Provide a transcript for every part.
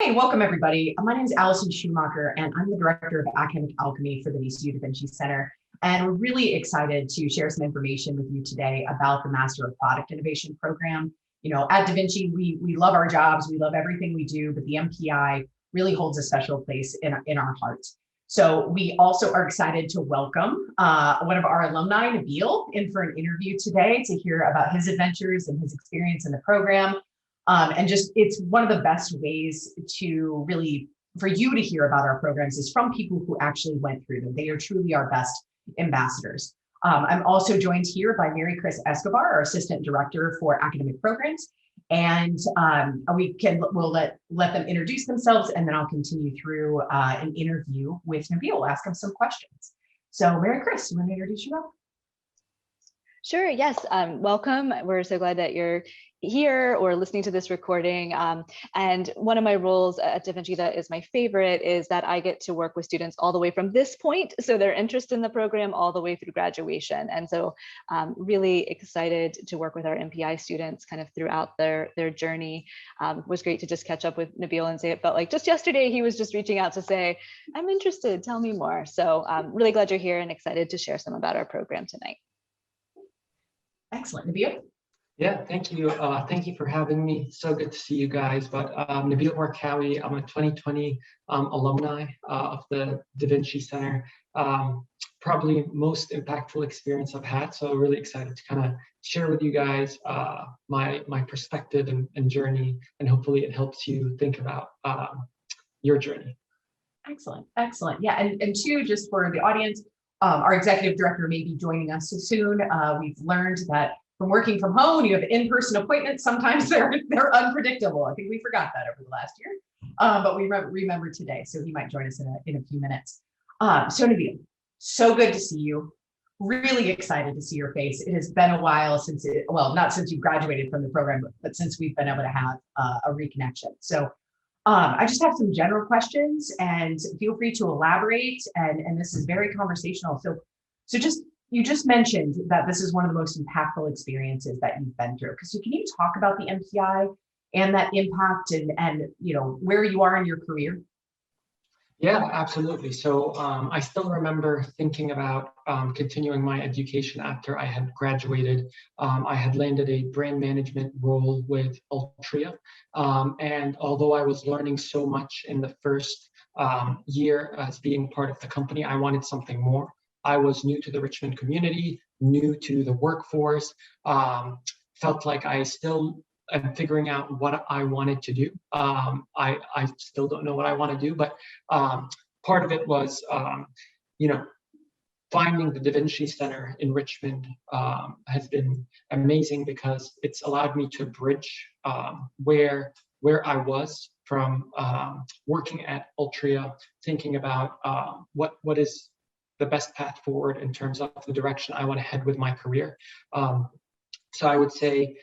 Hey, welcome everybody. My name is Allison Schumacher, and I'm the Director of Academic Alchemy for the VCU Da Vinci Center. And we're really excited to share some information with you today about the Master of Product Innovation program. You know, at Da Vinci, we love our jobs, we love everything we do, but the MPI really holds a special place in our hearts. So we also are excited to welcome one of our alumni, Nabeel, in for an interview today to hear about his adventures and his experience in the program. And just, it's one of the best ways to really, for you to hear about our programs is from people who actually went through them. They are truly our best ambassadors. I'm also joined here by Mary Chris Escobar, our Assistant Director for Academic Programs. And we'll let them introduce themselves, and then I'll continue through an interview with Nabeel, ask him some questions. So Mary Chris, you want to introduce yourself? Sure, yes, welcome. We're so glad that you're here or listening to this recording. And one of my roles at Da Vinci that is my favorite is that I get to work with students all the way from this point, so their interest in the program all the way through graduation. And so really excited to work with our MPI students kind of throughout their journey. It was great to just catch up with Nabeel and say it felt like just yesterday he was just reaching out to say, I'm interested, tell me more. So I'm really glad you're here and excited to share some about our program tonight. Excellent. Nabeel? Yeah, thank you. Thank you for having me. So good to see you guys. But Nabeel Barqawi, I'm a 2020 alumni of the Da Vinci Center. Probably most impactful experience I've had. So really excited to kind of share with you guys my perspective and journey, and hopefully it helps you think about your journey. Excellent, excellent. Yeah, and two, just for the audience, our executive director may be joining us soon. We've learned that from working from home, you have in-person appointments. Sometimes they're unpredictable. I think we forgot that over the last year, but we remember today. So he might join us in a few minutes. So Nabeel, so good to see you. Really excited to see your face. It has been a while since well, not since you graduated from the program, but since we've been able to have a reconnection. So I just have some general questions, and feel free to elaborate. And this is very conversational. So you just mentioned that this is one of the most impactful experiences that you've been through. So can you talk about the MPI and that impact, and you know where you are in your career? Yeah, absolutely. So I still remember thinking about continuing my education after I had graduated. I had landed a brand management role with Altria. And although I was learning so much in the first year as being part of the company, I wanted something more. I was new to the Richmond community, new to the workforce, felt like I still am figuring out what I wanted to do. I still don't know what I want to do, but part of it was, finding the Da Vinci Center in Richmond has been amazing because it's allowed me to bridge where I was from working at Altria, thinking about what is the best path forward in terms of the direction I want to head with my career. So I would say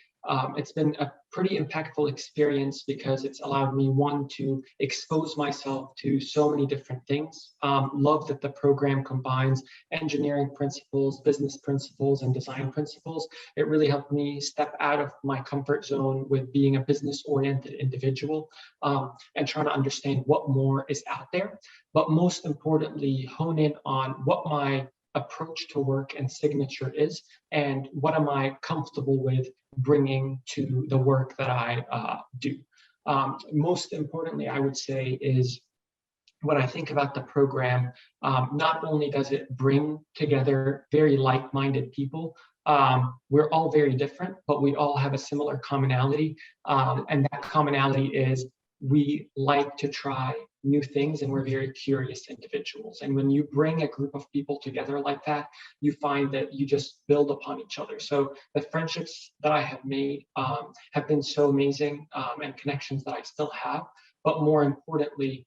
it's been a pretty impactful experience because it's allowed me, one, to expose myself to so many different things. Love that the program combines engineering principles, business principles, and design principles. It really helped me step out of my comfort zone with being a business-oriented individual and trying to understand what more is out there. But most importantly, hone in on what my approach to work and signature is, and what am I comfortable with bringing to the work that I do. Most importantly, I would say, is when I think about the program, not only does it bring together very like-minded people, we're all very different, but we all have a similar commonality, and that commonality is we like to try new things, and we're very curious individuals. And when you bring a group of people together like that, you find that you just build upon each other. So the friendships that I have made have been so amazing, and connections that I still have. But more importantly,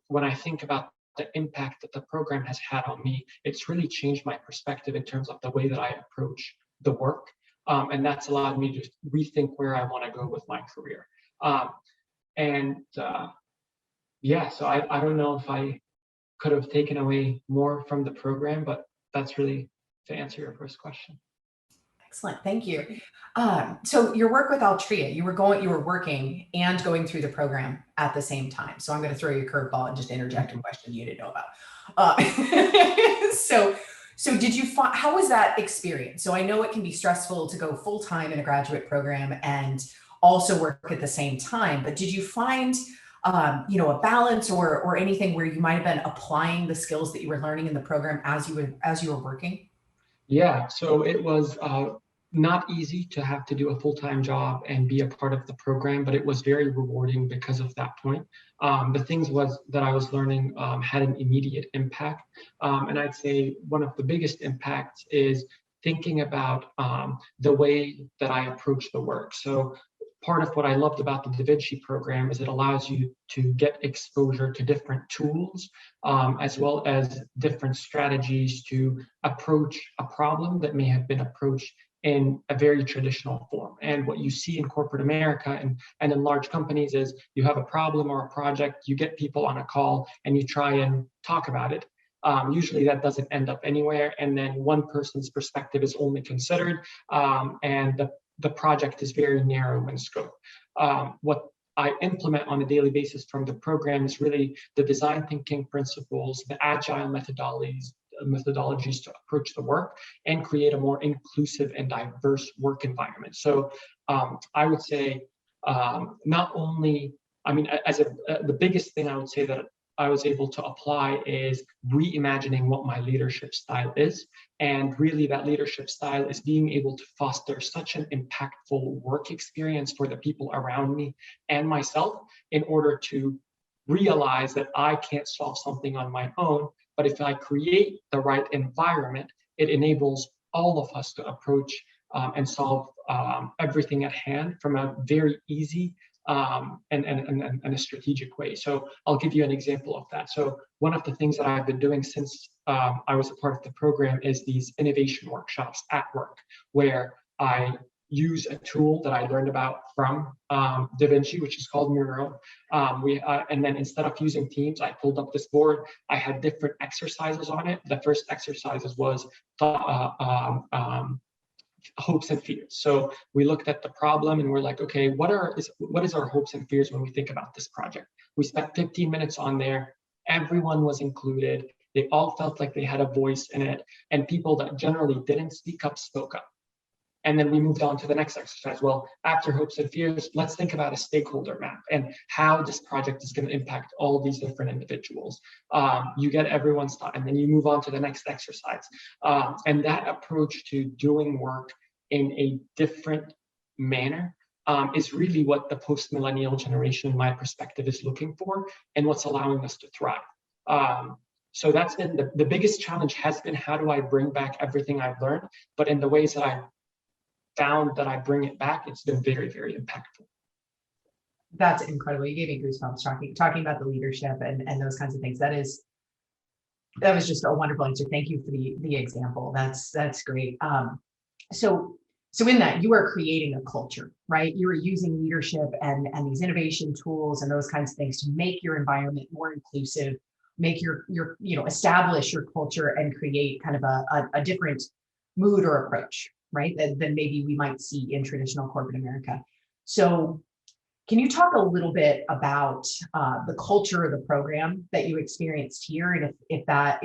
when I think about the impact that the program has had on me, it's really changed my perspective in terms of the way that I approach the work. And that's allowed me to rethink where I want to go with my career. Yeah, so I don't know if I could have taken away more from the program, but that's really to answer your first question. Excellent, thank you. So your work with Altria, you were working and going through the program at the same time. So I'm going to throw you a curveball and just interject a question you didn't know about. So did you find, how was that experience? So I know it can be stressful to go full time in a graduate program and also work at the same time, but did you find a balance or anything where you might have been applying the skills that you were learning in the program as you were working? Yeah, so it was not easy to have to do a full-time job and be a part of the program, but it was very rewarding because of that point. The things that I was learning had an immediate impact. And I'd say one of the biggest impacts is thinking about the way that I approach the work. So part of what I loved about the Da Vinci program is it allows you to get exposure to different tools, as well as different strategies to approach a problem that may have been approached in a very traditional form. And what you see in corporate America and in large companies is you have a problem or a project, you get people on a call and you try and talk about it. Usually that doesn't end up anywhere, and then one person's perspective is only considered, and the project is very narrow in scope. What I implement on a daily basis from the program is really the design thinking principles, the agile methodologies to approach the work and create a more inclusive and diverse work environment. So I would say not only, the biggest thing I would say that I was able to apply is reimagining what my leadership style is. And really that leadership style is being able to foster such an impactful work experience for the people around me and myself in order to realize that I can't solve something on my own, but if I create the right environment, it enables all of us to approach and solve everything at hand from a very easy and a strategic way. So I'll give you an example of that. So one of the things that I've been doing since I was a part of the program is these innovation workshops at work, where I use a tool that I learned about from Da Vinci, which is called Miro. And then instead of using Teams, I pulled up this board. I had different exercises on it. The first exercises was hopes and fears. So we looked at the problem and we're like, okay, what is our hopes and fears when we think about this project? We spent 15 minutes on there. Everyone was included. They all felt like they had a voice in it, and people that generally didn't speak up spoke up. And then we moved on to the next exercise. Well, after hopes and fears, let's think about a stakeholder map and how this project is going to impact all these different individuals. You get everyone's thought, and then you move on to the next exercise. And that approach to doing work in a different manner is really what the post-millennial generation, in my perspective, is looking for and what's allowing us to thrive. So that's been the biggest challenge has been, how do I bring back everything I've learned? But in the ways that I've found that I bring it back, it's been very, very impactful. That's incredible. You gave me goosebumps talking about the leadership and those kinds of things. That was just a wonderful answer. Thank you for the example. That's great. So in that, you are creating a culture, right? You are using leadership and these innovation tools and those kinds of things to make your environment more inclusive, make your establish your culture and create kind of a different mood or approach, right? Than maybe we might see in traditional corporate America. So can you talk a little bit about the culture of the program that you experienced here? And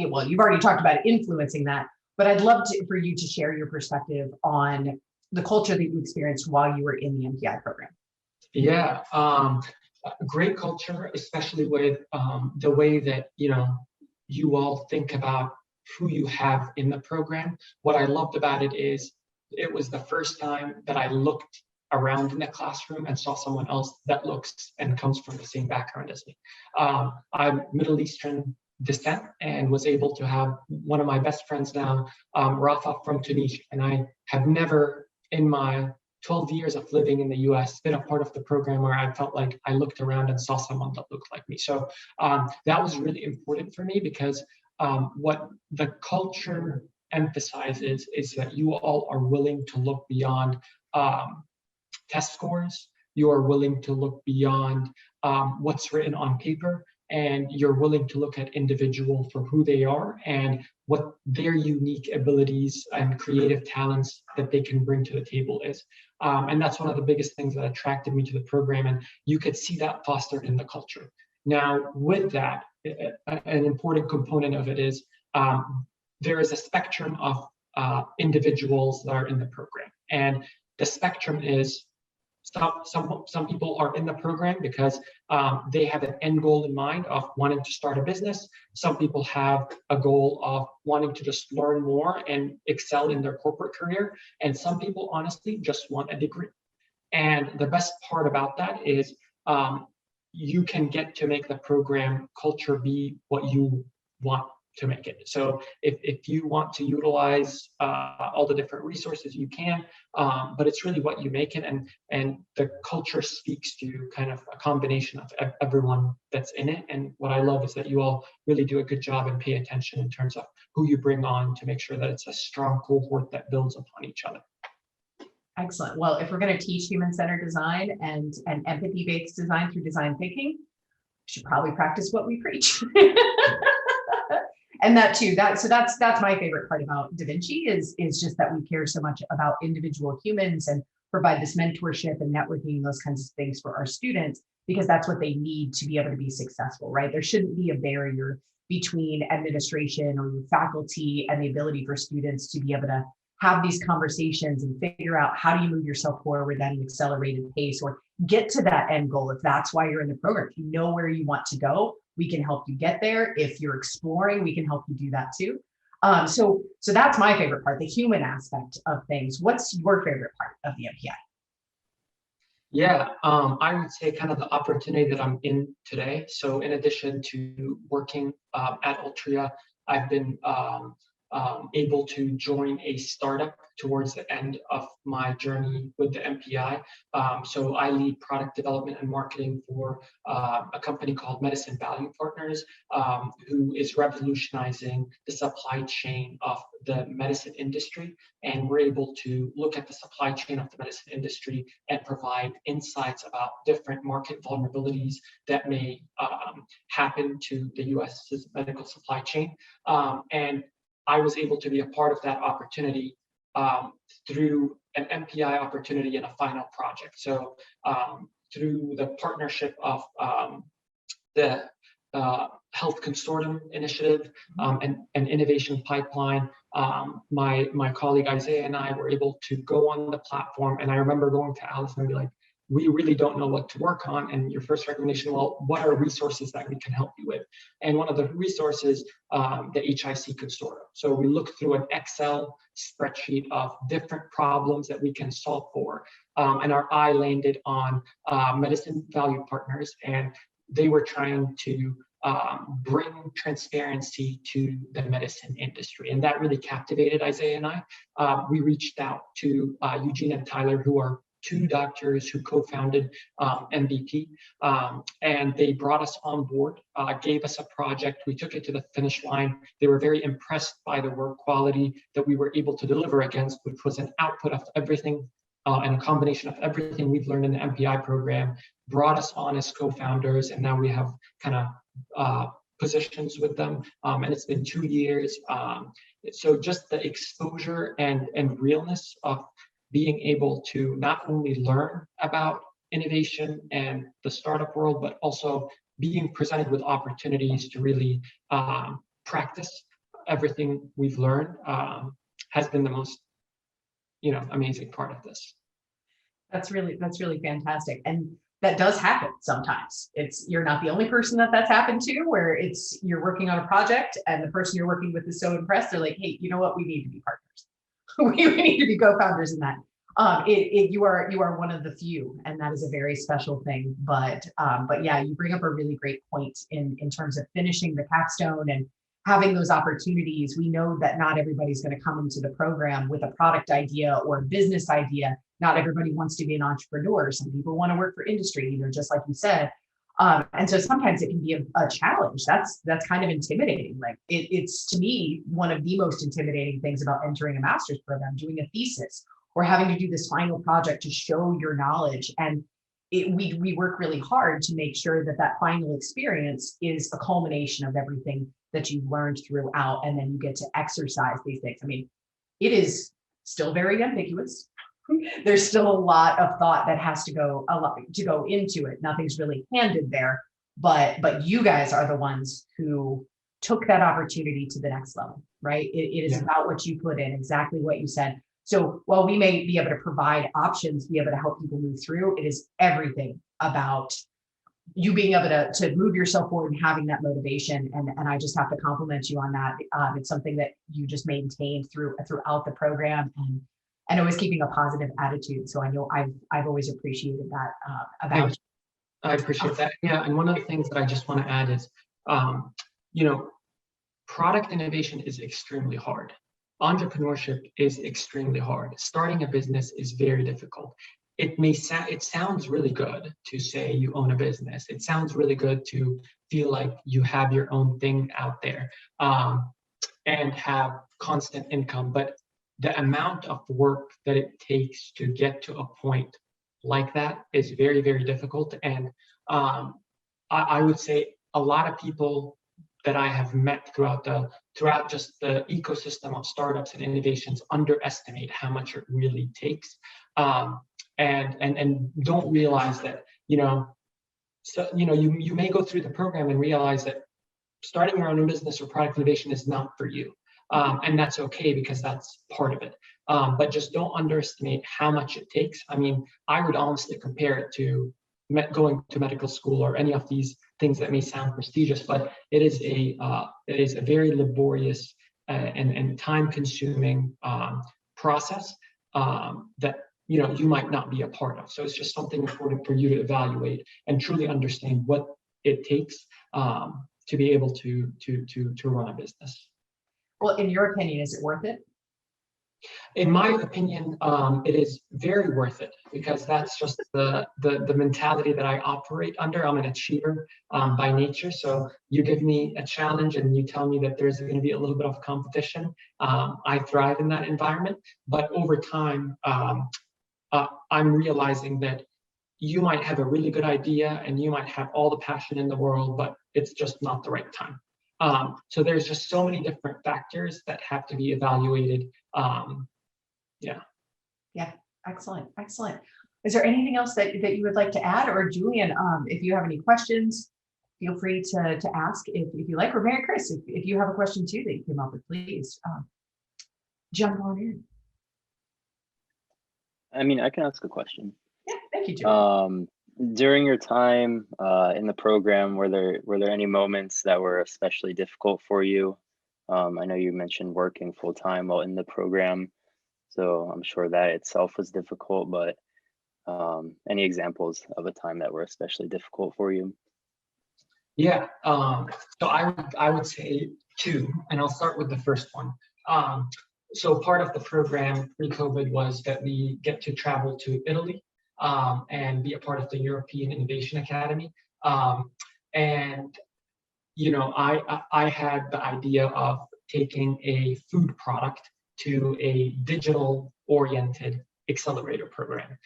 well, you've already talked about influencing that, but I'd love for you to share your perspective on the culture that you experienced while you were in the MPI program. Yeah, great culture, especially with the way that, you all think about who you have in the program. What I loved about it is it was the first time that I looked around in the classroom and saw someone else that looks and comes from the same background as me. I'm Middle Eastern descent and was able to have one of my best friends now, Rafa from Tunisia. And I have never in my 12 years of living in the US been a part of the program where I felt like I looked around and saw someone that looked like me. So that was really important for me because what the culture emphasizes is that you all are willing to look beyond test scores. You are willing to look beyond what's written on paper, and you're willing to look at individual for who they are and what their unique abilities and creative talents that they can bring to the table is. And that's one of the biggest things that attracted me to the program, and you could see that fostered in the culture. Now, with that, an important component of it is there is a spectrum of individuals that are in the program, and the spectrum is some people are in the program because they have an end goal in mind of wanting to start a business. Some people have a goal of wanting to just learn more and excel in their corporate career. And some people honestly just want a degree. And the best part about that is you can get to make the program culture be what you want to make it. So if you want to utilize all the different resources, you can, but it's really what you make it, and the culture speaks to kind of a combination of everyone that's in it. And what I love is that you all really do a good job and pay attention in terms of who you bring on to make sure that it's a strong cohort that builds upon each other. Excellent. Well, if we're going to teach human-centered design and empathy-based design through design thinking, we should probably practice what we preach. And that too, that's my favorite part about Da Vinci is just that we care so much about individual humans and provide this mentorship and networking and those kinds of things for our students, because that's what they need to be able to be successful, right? There shouldn't be a barrier between administration or faculty and the ability for students to be able to have these conversations and figure out how do you move yourself forward at an accelerated pace or get to that end goal. If that's why you're in the program, if you know where you want to go, we can help you get there. If you're exploring, we can help you do that too. So that's my favorite part, the human aspect of things. What's your favorite part of the MPI? Yeah, I would say kind of the opportunity that I'm in today. So in addition to working at Altria, I've been able to join a startup towards the end of my journey with the MPI. So I lead product development and marketing for a company called Medicine Value Partners, who is revolutionizing the supply chain of the medicine industry. And we're able to look at the supply chain of the medicine industry and provide insights about different market vulnerabilities that may happen to the US's medical supply chain. And I was able to be a part of that opportunity through an MPI opportunity and a final project. So through the partnership of the Health Consortium Initiative and Innovation Pipeline, my colleague Isaiah and I were able to go on the platform. And I remember going to Alice and be like, we really don't know what to work on. And your first recommendation, well, what are resources that we can help you with? And one of the resources, the HIC Consortium. So we looked through an Excel spreadsheet of different problems that we can solve for. And our eye landed on Medicine Value Partners, and they were trying to bring transparency to the medicine industry. And that really captivated Isaiah and I. We reached out to Eugene and Tyler, who are two doctors who co-founded MVP, and they brought us on board, gave us a project. We took it to the finish line. They were very impressed by the work quality that we were able to deliver against, which was an output of everything and a combination of everything we've learned in the MPI program, brought us on as co-founders, and now we have kind of positions with them, and it's been 2 years. So just the exposure and realness of being able to not only learn about innovation and the startup world, but also being presented with opportunities to really practice everything we've learned has been the most, amazing part of this. That's really fantastic. And that does happen sometimes. You're not the only person that's happened to, where you're working on a project and the person you're working with is so impressed, they're like, hey, you know what, we need to be partners. we need to be co-founders in that. You are one of the few, and that is a very special thing. But yeah, you bring up a really great point in terms of finishing the capstone and having those opportunities. We know that not everybody's going to come into the program with a product idea or a business idea. Not everybody wants to be an entrepreneur. Some people want to work for industry, just like you said. And so sometimes it can be a challenge. That's kind of intimidating. Like it's to me, one of the most intimidating things about entering a master's program, doing a thesis or having to do this final project to show your knowledge. And we work really hard to make sure that that final experience is a culmination of everything that you've learned throughout, and then you get to exercise these things. I mean, it is still very ambiguous. There's still a lot of thought that has to go into it. Nothing's really handed there, but you guys are the ones who took that opportunity to the next level, right? It is about what you put in, exactly what you said. So while we may be able to provide options, be able to help people move through, it is everything about you being able to move yourself forward and having that motivation. And I just have to compliment you on that. It's something that you just maintained throughout the program, and always keeping a positive attitude. So I know I've always appreciated that about you. I appreciate that. Yeah, and one of the things that I just want to add is, product innovation is extremely hard. Entrepreneurship is extremely hard. Starting a business is very difficult. It sounds really good to say you own a business. It sounds really good to feel like you have your own thing out there, and have constant income. But the amount of work that it takes to get to a point like that is very, very difficult. And I would say a lot of people that I have met throughout just the ecosystem of startups and innovations underestimate how much it really takes, and don't realize that, you may go through the program and realize that starting your own business or product innovation is not for you. And that's okay, because that's part of it. But just don't underestimate how much it takes. I mean, I would honestly compare it to going to medical school or any of these things that may sound prestigious, but it is a very laborious and time-consuming process that you might not be a part of. So it's just something important for you to evaluate and truly understand what it takes to be able to run a business. Well, in your opinion, is it worth it? In my opinion, it is very worth it, because that's just the mentality that I operate under. I'm an achiever by nature. So you give me a challenge and you tell me that there's going to be a little bit of competition. I thrive in that environment. But over time, I'm realizing that you might have a really good idea and you might have all the passion in the world, but it's just not the right time. So there's just so many different factors that have to be evaluated. Yeah, excellent. Is there anything else that you would like to add? Or Julian, if you have any questions, feel free to ask if you like. Or Mary Chris, if you have a question too that you came up with, please jump on in. I mean, I can ask a question. Yeah, thank you, Julian. During your time in the program, were there any moments that were especially difficult for you? I know you mentioned working full time while in the program, so I'm sure that itself was difficult, but any examples of a time that were especially difficult for you? Yeah, so I would say two, and I'll start with the first one. So part of the program pre-COVID was that we get to travel to Italy and be a part of the European Innovation Academy. And I had the idea of taking a food product to a digital-oriented accelerator program.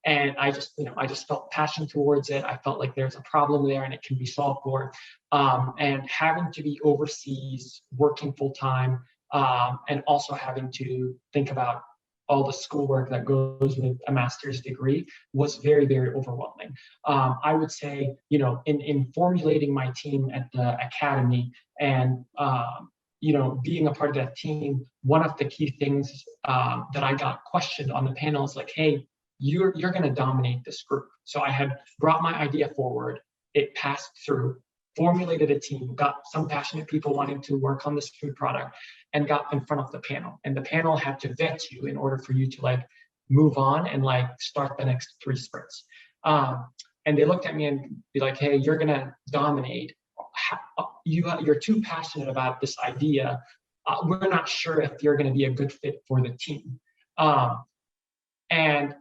And I just felt passion towards it. I felt like there's a problem there and it can be solved for. And having to be overseas, working full time, and also having to think about all the schoolwork that goes with a master's degree was very, very overwhelming. I would say, in formulating my team at the academy and, being a part of that team, one of the key things that I got questioned on the panel is like, hey, you're going to dominate this group. So I had brought my idea forward, it passed through, formulated a team, got some passionate people wanting to work on this food product, and got in front of the panel. And the panel had to vet you in order for you to move on and start the next 3 sprints. And they looked at me and be like, hey, you're gonna dominate. You're too passionate about this idea. We're not sure if you're gonna be a good fit for the team. And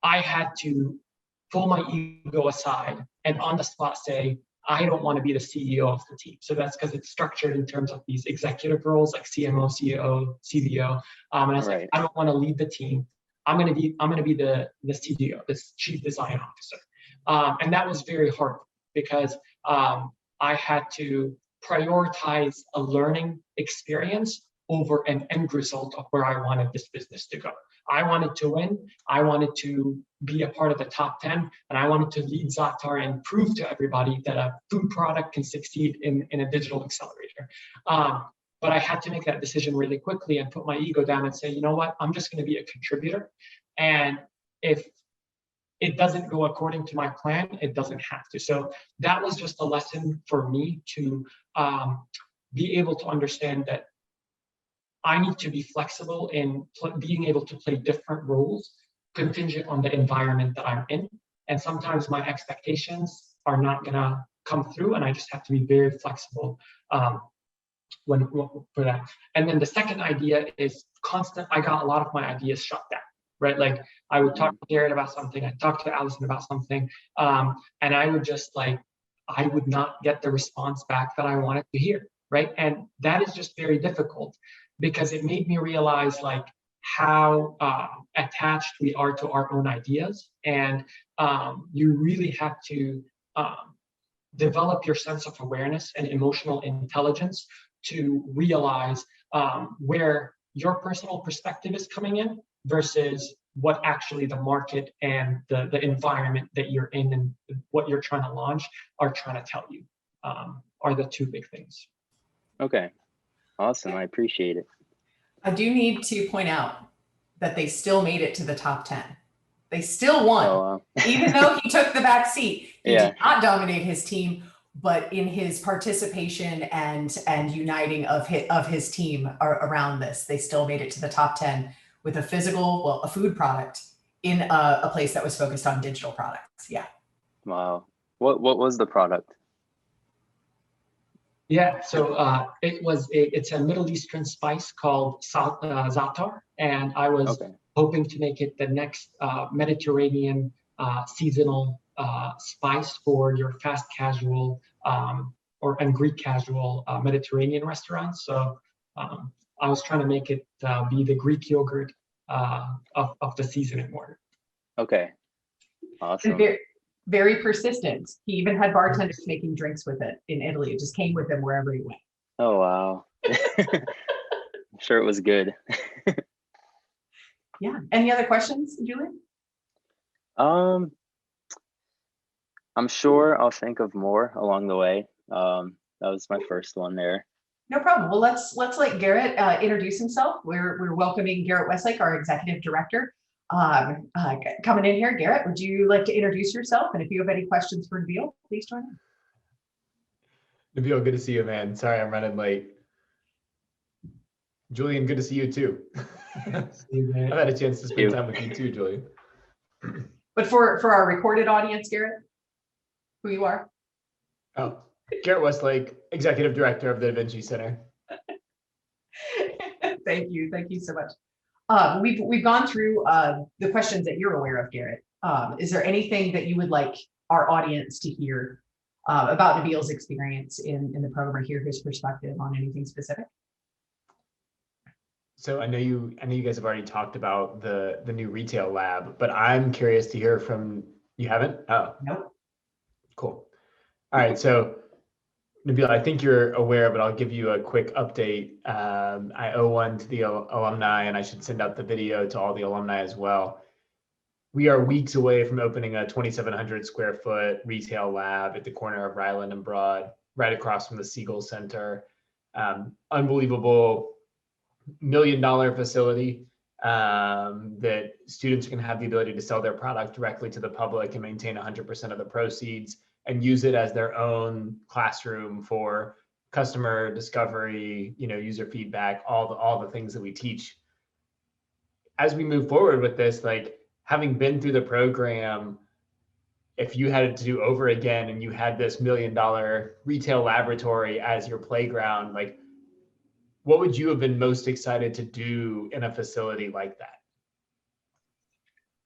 I had to pull my ego aside and on the spot say, I don't want to be the CEO of the team. So that's because it's structured in terms of these executive roles like CMO, CEO, CVO. And I was like, I don't want to lead the team. I'm gonna be the CDO, this Chief Design Officer. And that was very hard because I had to prioritize a learning experience over an end result of where I wanted this business to go. I wanted to win. I wanted to be a part of the top 10, and I wanted to lead Zatar and prove to everybody that a food product can succeed in a digital accelerator. But I had to make that decision really quickly and put my ego down and say, you know what, I'm just going to be a contributor. And if it doesn't go according to my plan, it doesn't have to. So that was just a lesson for me to be able to understand that I need to be flexible in being able to play different roles contingent on the environment that I'm in. And sometimes my expectations are not gonna come through, and I just have to be very flexible for that. And then the second idea is constant. I got a lot of my ideas shut down, right? Like I would talk to Garrett about something, I'd talk to Allison about something, and I would just I would not get the response back that I wanted to hear, right? And that is just very difficult because it made me realize how attached we are to our own ideas. And you really have to develop your sense of awareness and emotional intelligence to realize where your personal perspective is coming in versus what actually the market and the environment that you're in and what you're trying to launch are trying to tell you are the two big things. Okay, awesome. I appreciate it. I do need to point out that they still made it to the top 10. They still won, Oh, even though he took the back seat. He Yeah. did not dominate his team, but in his participation and uniting of his team around this, they still made it to the top 10 with a food product in a place that was focused on digital products. Yeah. Wow. What was the product? Yeah, so it's a Middle Eastern spice called Zatar, and I was hoping to make it the next Mediterranean seasonal spice for your fast casual and Greek casual Mediterranean restaurants. So I was trying to make it be the Greek yogurt of the season and more. Okay, awesome. And very persistent. He even had bartenders making drinks with it in Italy. It just came with him wherever he went. Oh, wow. I'm sure it was good. Yeah. Any other questions, Julian? I'm sure I'll think of more along the way. That was my first one there. No problem. Well, let's let Garrett introduce himself. We're welcoming Garrett Westlake, our executive director. Coming in here, Garrett, would you like to introduce yourself? And if you have any questions for Nabeel, please join in. Nabeel, good to see you, man. Sorry, I'm running late. Julian, good to see you too. I've had a chance to spend time with you too, Julian. But for our recorded audience, Garrett, who you are? Oh, Garrett Westlake, executive director of the Da Vinci Center. Thank you so much. We've gone through the questions that you're aware of, Garrett. Is there anything that you would like our audience to hear about Nabeel's experience in the program, or hear his perspective on anything specific? So I know you guys have already talked about the new retail lab, but I'm curious to hear from you. Haven't? Oh, nope. Cool. All right, so Nabeel, I think you're aware, but I'll give you a quick update. I owe one to the alumni, and I should send out the video to all the alumni as well. We are weeks away from opening a 2,700 square foot retail lab at the corner of Ryland and Broad, right across from the Siegel Center. Unbelievable $1 million facility that students can have the ability to sell their product directly to the public and maintain 100% of the proceeds, and use it as their own classroom for customer discovery, user feedback, all the things that we teach. As we move forward with this, having been through the program, if you had it to do over again and you had this $1 million retail laboratory as your playground, what would you have been most excited to do in a facility like that?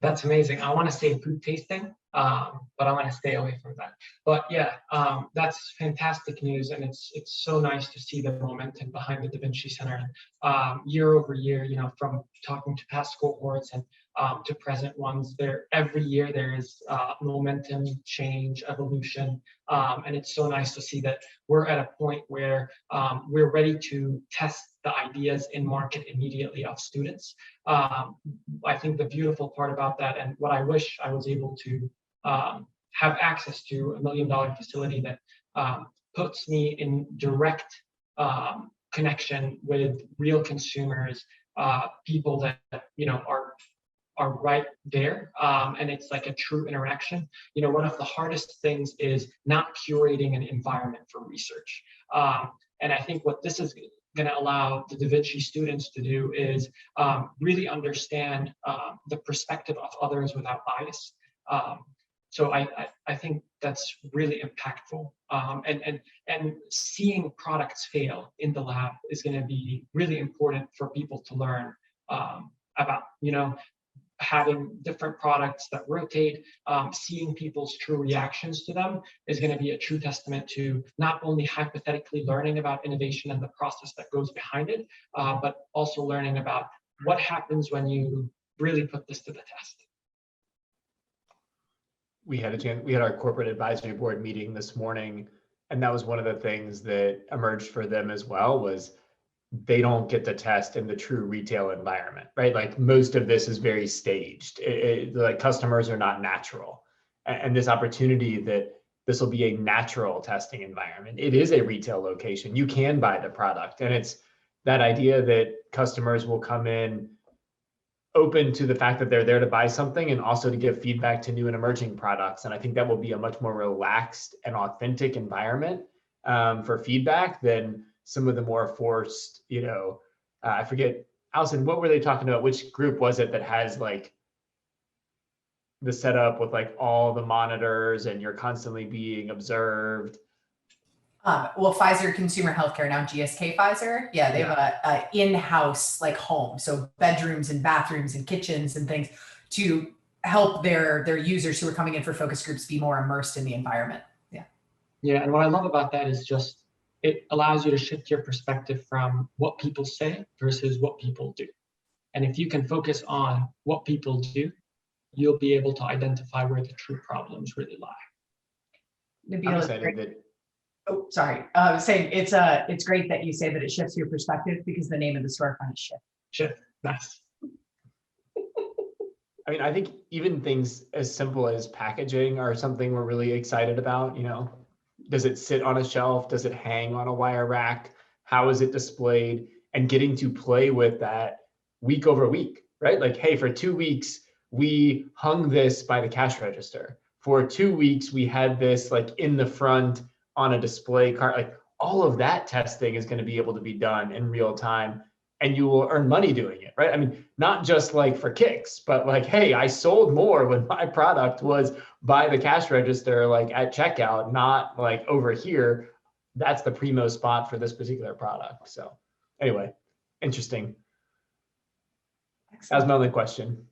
That's amazing. I want to say food tasting, but I want to stay away from that. But yeah, that's fantastic news, and it's so nice to see the momentum behind the Da Vinci Center year over year. From talking to past cohorts and to present ones. Every year there is momentum, change, evolution, and it's so nice to see that we're at a point where we're ready to test the ideas in market immediately of students. I think the beautiful part about that, and what I wish I was able to have access to, $1 million facility that puts me in direct connection with real consumers, people that are right there, and it's like a true interaction. One of the hardest things is not curating an environment for research, and I think what this is going to allow the Da Vinci students to do is really understand the perspective of others without bias. So I think that's really impactful, and seeing products fail in the lab is going to be really important for people to learn about. Having different products that rotate, seeing people's true reactions to them is going to be a true testament to not only hypothetically learning about innovation and the process that goes behind it, but also learning about what happens when you really put this to the test. We had our corporate advisory board meeting this morning, and that was one of the things that emerged for them as well, was they don't get to test in the true retail environment, right? Like most of this is very staged. Like customers are not natural. And this opportunity that this will be a natural testing environment. It is a retail location. You can buy the product. And it's that idea that customers will come in open to the fact that they're there to buy something and also to give feedback to new and emerging products. And I think that will be a much more relaxed and authentic environment for feedback than some of the more forced, I forget, Allison, what were they talking about? Which group was it that has like the setup with like all the monitors and you're constantly being observed? Well, Pfizer Consumer Healthcare, now GSK Pfizer. Yeah, they have a in-house like home. So bedrooms and bathrooms and kitchens and things to help their users who are coming in for focus groups be more immersed in the environment. Yeah. Yeah, and what I love about that is just it allows you to shift your perspective from what people say versus what people do. And if you can focus on what people do, you'll be able to identify where the true problems really lie. Nabeel, I'm excited that. Oh, sorry. I was saying it's great that you say that it shifts your perspective, because the name of the storefront is Shift. Shift, nice. I mean, I think even things as simple as packaging are something we're really excited about. Does it sit on a shelf? Does it hang on a wire rack? How is it displayed? And getting to play with that week over week, right? Like, hey, for 2 weeks, we hung this by the cash register. For 2 weeks, we had this like in the front on a display cart. Like all of that testing is going to be able to be done in real time, and you will earn money doing it, right? I mean, not just like for kicks, but like, hey, I sold more when my product was by the cash register, like at checkout, not like over here. That's the primo spot for this particular product. So anyway, interesting. Excellent. That was my only question.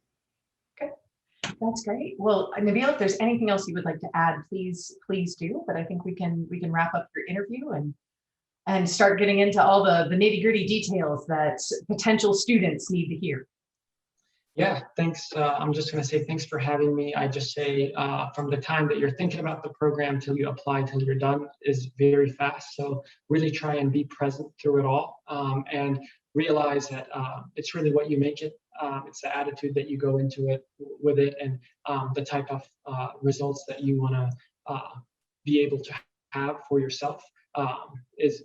Okay, that's great. Well, Nabeel, if there's anything else you would like to add, please do. But I think we can wrap up your interview and start getting into all the nitty-gritty details that potential students need to hear. Yeah, thanks. I'm just going to say thanks for having me. I just say from the time that you're thinking about the program till you apply till you're done is very fast. So really try and be present through it all, and realize that it's really what you make it. It's the attitude that you go into it with it, and the type of results that you want to be able to have for yourself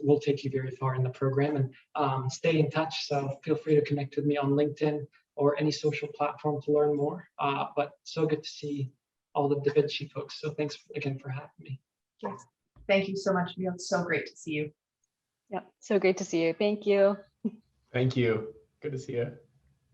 will take you very far in the program. And stay in touch. So feel free to connect with me on LinkedIn or any social platform to learn more. But so good to see all the Da Vinci folks. So thanks again for having me. Yes. Thank you so much, Nabeel. It's so great to see you. Yeah, so great to see you. Thank you. Thank you. Good to see you.